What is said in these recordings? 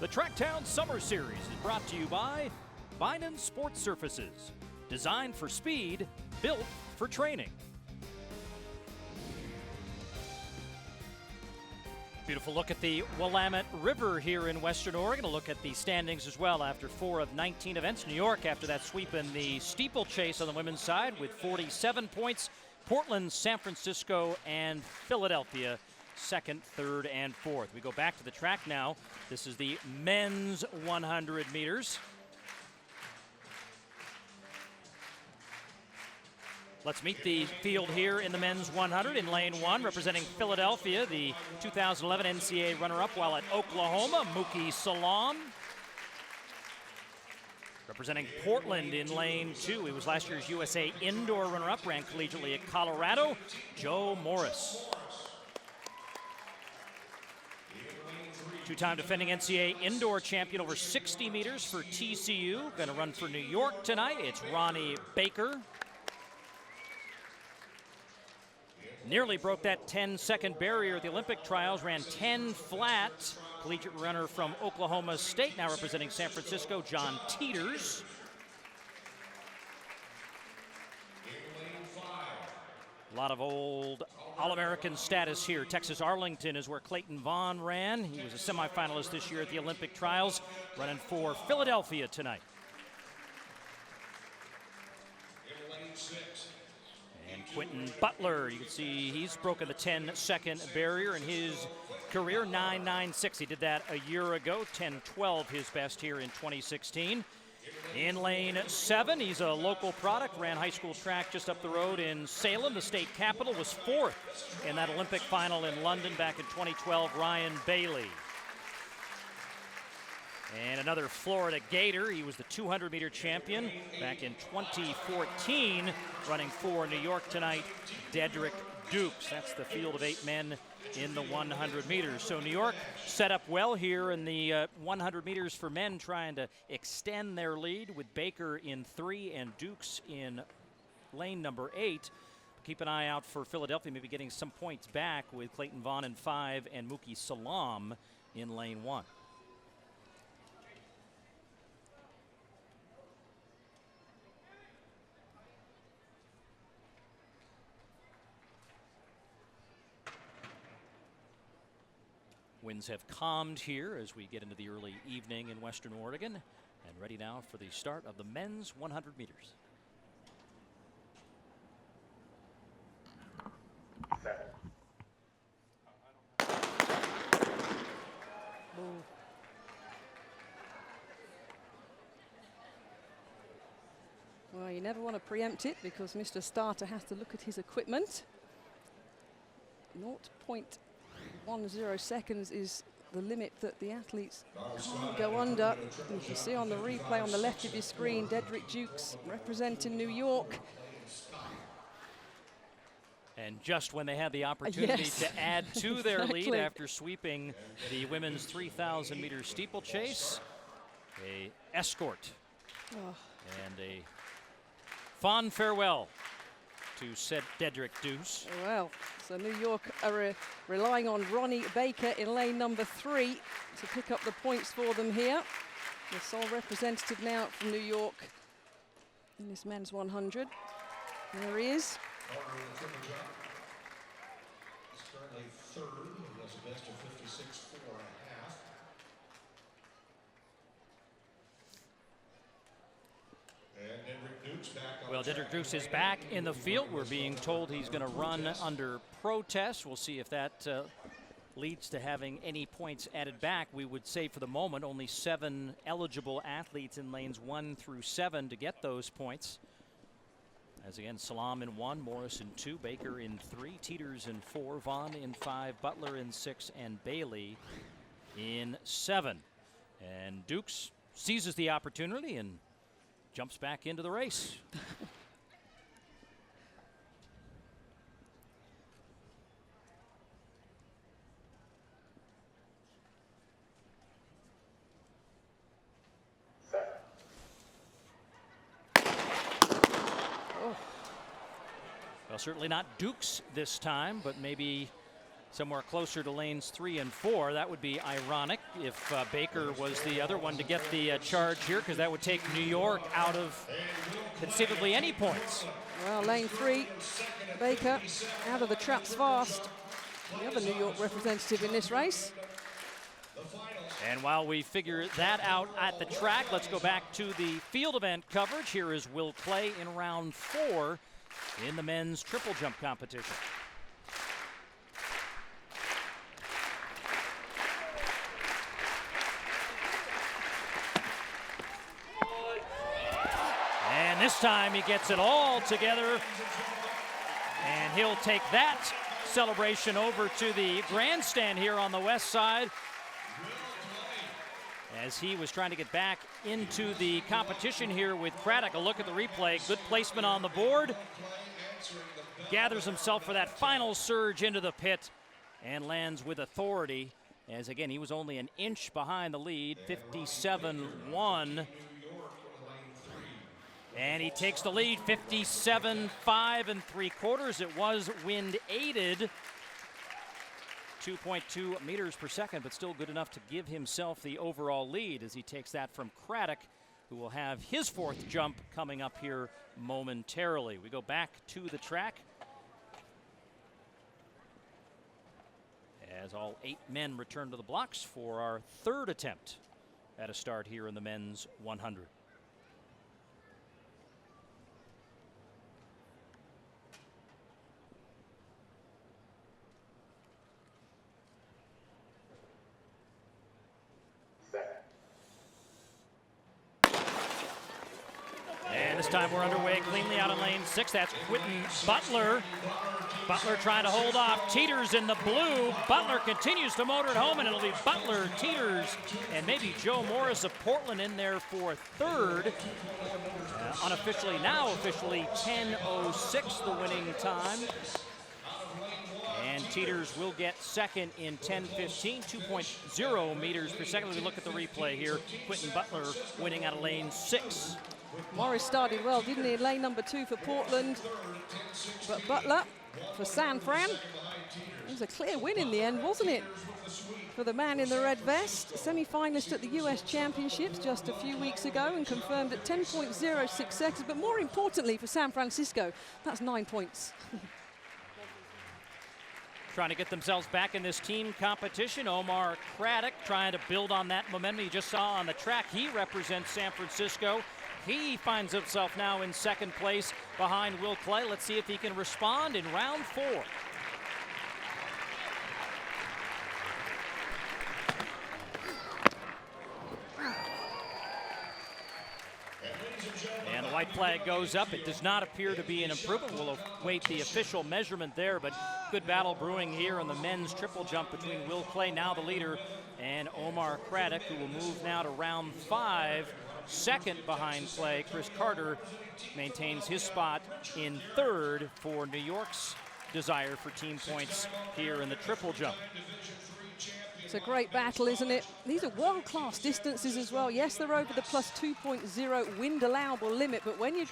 The Tracktown Summer Series is brought to you by Binen Sports Surfaces. Designed for speed, built for training. Beautiful look at the Willamette River here in Western Oregon. A look at the standings as well after 4 of 19 events. New York after that sweep in the steeplechase on the women's side with 47 points. Portland, San Francisco, and Philadelphia second, third, and fourth. We go back to the track now. This is the men's 100 meters. Let's meet the field here in the men's 100 in lane 1, representing Philadelphia, the 2011 NCAA runner-up, while at Oklahoma, Mookie Salam. Representing Portland in lane 2, he was last year's USA indoor runner-up, ran collegiately at Colorado, Joe Morris. Two-time defending NCAA indoor champion over 60 meters for TCU. Going to run for New York tonight. It's Ronnie Baker. Nearly broke that 10-second barrier at the Olympic trials, ran 10 flat. Collegiate runner from Oklahoma State, now representing San Francisco, John Teeters. A lot of old All-American status here. Texas Arlington is where Clayton Vaughn ran. He was a semifinalist this year at the Olympic trials, running for Philadelphia tonight. And Quentin Butler, you can see he's broken the 10-second barrier in his career, 9.96. He did that a year ago, 10.12 his best here in 2016. In lane 7, he's a local product, ran high school track just up the road in Salem, the state capital, was fourth in that Olympic final in London back in 2012, Ryan Bailey. And another Florida Gator, he was the 200-meter champion back in 2014, running for New York tonight, Dedrick Dukes. That's the field of 8 men in the 100 meters. So New York set up well here in the 100 meters for men, trying to extend their lead with Baker in 3 and Dukes in lane number 8. Keep an eye out for Philadelphia maybe getting some points back with Clayton Vaughn in 5 and Mookie Salam in lane 1. Winds have calmed here as we get into the early evening in Western Oregon, and ready now for the start of the men's 100 meters. Well, you never want to preempt it because Mr. Starter has to look at his equipment. 0.10 seconds is the limit that the athletes can't go under. You can see on the replay on the left of your screen, Dedrick Dukes representing New York. And just when they had the opportunity to add to their lead after sweeping the women's 3,000 meter steeplechase, a escort and a fond farewell to said Dedrick Dukes. Well, so New York are relying on Ronnie Baker in lane number 3 to pick up the points for them here. The sole representative now from New York in this men's 100. There he is. He's currently 3rd. He has a best of 56.4 and a half. Well, Dedrick Dukes is back in the field. We're being told he's going to run under protest. We'll see if that leads to having any points added back. We would say for the moment only 7 eligible athletes in lanes 1 through 7 to get those points. As again, Salam in 1, Morris in 2, Baker in 3, Teeters in 4, Vaughn in 5, Butler in 6, and Bailey in 7. And Dukes seizes the opportunity and jumps back into the race. Well, certainly not Dukes this time, but maybe somewhere closer to lanes 3 and 4. That would be ironic if Baker was the other one to get the charge here, because that would take New York out of conceivably any points. Well, lane 3, Baker out of the traps fast. The other New York representative in this race. And while we figure that out at the track, let's go back to the field event coverage. Here is Will Clay in round 4 in the men's triple jump competition. And this time he gets it all together, and he'll take that celebration over to the grandstand here on the west side, as he was trying to get back into the competition here with Craddock. A look at the replay. Good placement on the board. Gathers himself for that final surge into the pit and lands with authority, as again he was only an inch behind the lead, 57-1. And he takes the lead, 57 5 3/4. It was wind aided, 2.2 meters per second, but still good enough to give himself the overall lead as he takes that from Craddock, who will have his 4th jump coming up here momentarily. We go back to the track as all 8 men return to the blocks for our 3rd attempt at a start here in the men's 100. And this time we're underway cleanly out in lane 6. That's Quentin Butler. Butler trying to hold off Teeters in the blue. Butler continues to motor it home, and it'll be Butler, Teeters, and maybe Joe Morris of Portland in there for 3rd. Unofficially, now officially 10:06 the winning time. And Teeters will get 2nd in 10:15, 2.0 meters per second. We look at the replay here. Quentin Butler winning out of lane 6. Morris started well, didn't he, in lane number 2 for Portland. But Butler for San Fran. It was a clear win in the end, wasn't it? For the man in the red vest, semi-finalist at the US Championships just a few weeks ago and confirmed at 10.06 seconds. But more importantly for San Francisco, that's 9 points. Trying to get themselves back in this team competition. Omar Craddock trying to build on that momentum you just saw on the track. He represents San Francisco. He finds himself now in 2nd place behind Will Clay. Let's see if he can respond in round 4. And the white flag goes up. It does not appear to be an improvement. We'll await the official measurement there, but good battle brewing here on the men's triple jump between Will Clay, now the leader, and Omar Craddock, who will move now to round 5. 2nd behind Clay. Chris Carter maintains his spot in 3rd for New York's desire for team points here in the triple jump. It's a great battle, isn't it? These are world-class distances as well. Yes, they're over the plus 2.0 wind allowable limit, but when you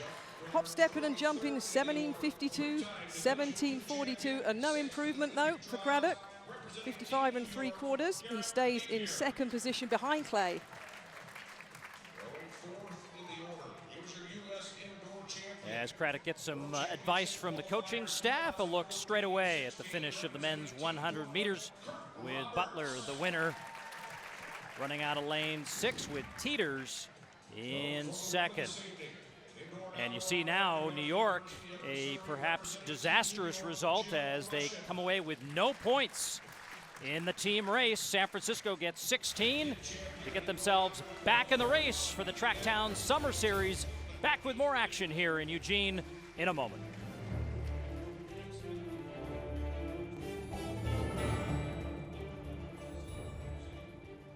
hop, stepping and jumping, 17.52, 17.42, and no improvement though for Craddock. 55 3/4. He stays in 2nd position behind Clay. As Craddock gets some advice from the coaching staff, a look straight away at the finish of the men's 100 meters with Butler, the winner, running out of lane 6 with Teeters in 2nd. And you see now New York, a perhaps disastrous result as they come away with no points in the team race. San Francisco gets 16 to get themselves back in the race for the Tracktown Summer Series. Back with more action here in Eugene in a moment.